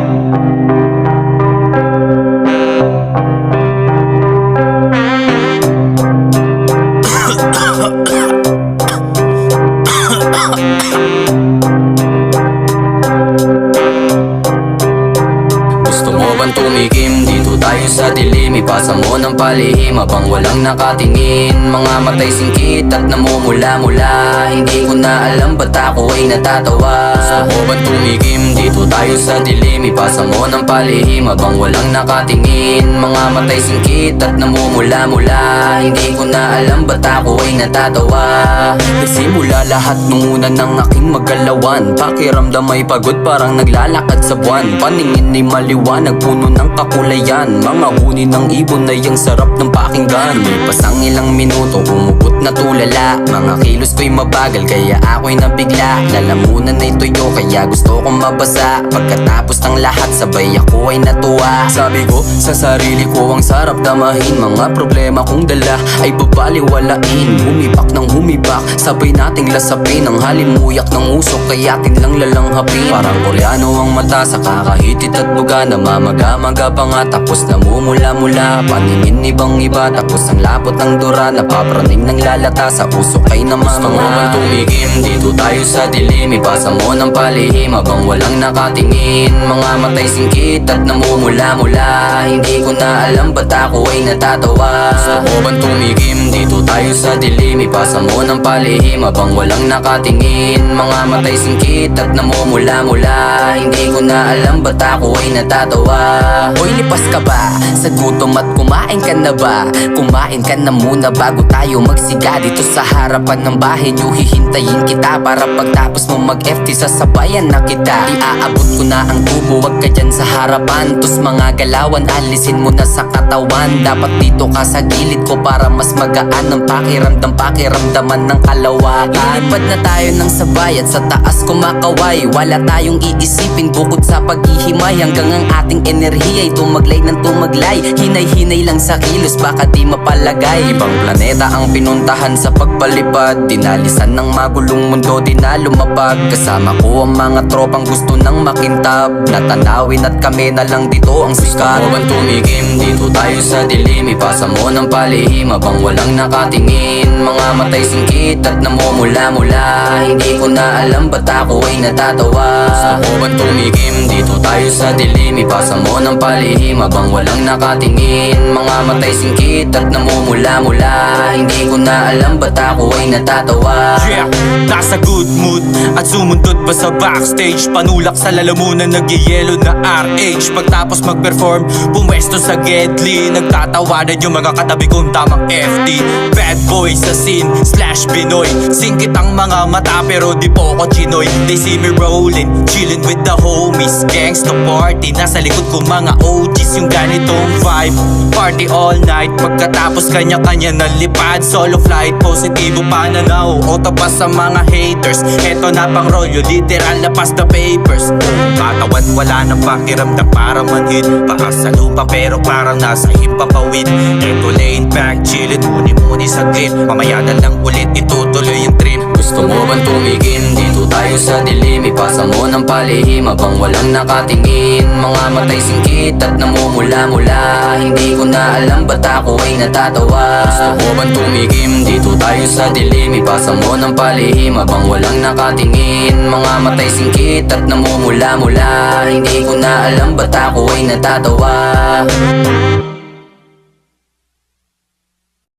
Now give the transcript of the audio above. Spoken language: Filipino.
Gusto mo bang tumikim? Dito tayo sa dilim. Ipasa mo ng palihim habang walang nakatingin. Mga matay singkit at namumula-mula. Hindi ko na alam ba't ako ay natatawa. Gusto mo bang tumikim? Dito tayo sa dilim. Ipasa mo ng palihim habang walang nakatingin. Mga matay singkit at namumula-mula. Hindi ko na alam ba't ako ay natatawa. Nagsimula lahat nung una ng aking magalawan. Pakiramdam ay pagod parang naglalakad sa buwan. Paningin ay maliwanag, puno ng kakulayan. Mga huni ng ibon ay ang sarap ng pakinggan. Lumipas ang ilang minuto, umubot na tulala. Mga kilos ko'y mabagal kaya ako'y nabigla. Lalamunan ay tuyo kaya gusto kong mabasa. Pagkatapos ng lahat sabay ako ay natuwa. Sabi ko sa sarili ko ang sarap damahin. Mga problema kong dala ay babaliwalain. Humibak ng humibak, sabay nating lasapin. Ang halimuyak ng usok kaya atin lang lalanghapin. Parang Koreano ang mata sa kakahitit at buga. Namamaga-maga pa nga tapos namumula-mula. Paningin ibang iba tapos ang lapot ng dura. Napapraning ng lalata sa usok ay namamanga. Gusto mo bang tumigim? Dito tayo sa dilim. Ipasa mo ng palihim habang walang nakatingin. Mga matay singkit at namumula-mula. Hindi ko na alam ba't ako ay natatawa. Gusto mo bang tumigim? Dito tayo sa dilim. Ipasa mo ng palihim habang walang nakatingin. Mga matay singkit at namumula-mula. Hindi ko na alam ba't ako ay natatawa. Hoy, lipas ka ba sa gutom at kumain ka na ba? Kumain ka na muna bago tayo magsiga. Dito sa harapan ng bahay nyo hihintayin kita. Para pagtapos mo mag-FT sasabayan na kita. Iaabot ko na ang tubo, wag ka dyan sa harapan. Tus mga galawan, alisin mo na sa katawan. Dapat dito ka sa gilid ko para mas magaan ang pakiramdam. Pakiramdaman ng kalawakan. Ilipad na tayo ng sabay at sa taas kumakaway. Wala tayong iisipin bukod sa paghihimay. Hanggang ang ating enerhiya ay tumaglay ng tumaglay. Hinay-hinay lang sa kilos baka di mapalagay. Ibang planeta ang pinuntahan sa pagpalipad. Dinalisan ng magulong mundo di na lumapag. Kasama ko ang mga tropang gusto nang makintab. Natanawin at kami na lang dito ang sikat. Gusto mo bang tumigim? Dito tayo sa dilim. Ipasa mo ng palihim habang walang nakatingin. Mga matay singkit at namumula-mula. Hindi ko na alam ba't ako ay natatawa. Gusto mo bang tumigim? Dito tayo sa dilim. Ipasa mo ng palihim habang walang nakatingin. Mga matay singkit at namumula-mula. Hindi ko na alam ba't ako ay natatawa. Yeah, nasa good mood at sumundot pa sa backstage. Panulak sa lalamunan, nagyayelo na RH. Pagtapos mag-perform, pumwesto sa Gedli. Nagtatawanan yung mga katabi kong tamang FD. Bad boy sa scene, / Binoy. Singkit ang mga mata pero di po ko chinoy. They see me rolling, chilling with the homies. Gangsta party, nasa likod ko mga OGs. Yung ganitong vibe, party all night. Pagkatapos kanya-kanya na lipad. Solo flight, positibo pananaw. Oto pa sa mga haters. Eto na pang rolyo, literal na pass the papers. Katawan wala nang pakiramdam para manhid. Baka sa lupa pero parang nasa himpapawid. Eto lane back, chillin' muni-muni saglit. Mamaya na lang ulit itutuloy yung trip. Gusto mo bang tumigim? Dito tayo sa dilim. Ipasa mo ng palihim habang walang nakatingin. Mga matay singkit at namumula-mula. Hindi ko na alam ba't ako ay natatawa. Gusto mo bang tumigim? Dito tayo sa dilim. Ipasa mo ng palihim habang walang nakatingin. Mga matay singkit at namumula-mula. Hindi ko na alam ba't ako ay natatawa.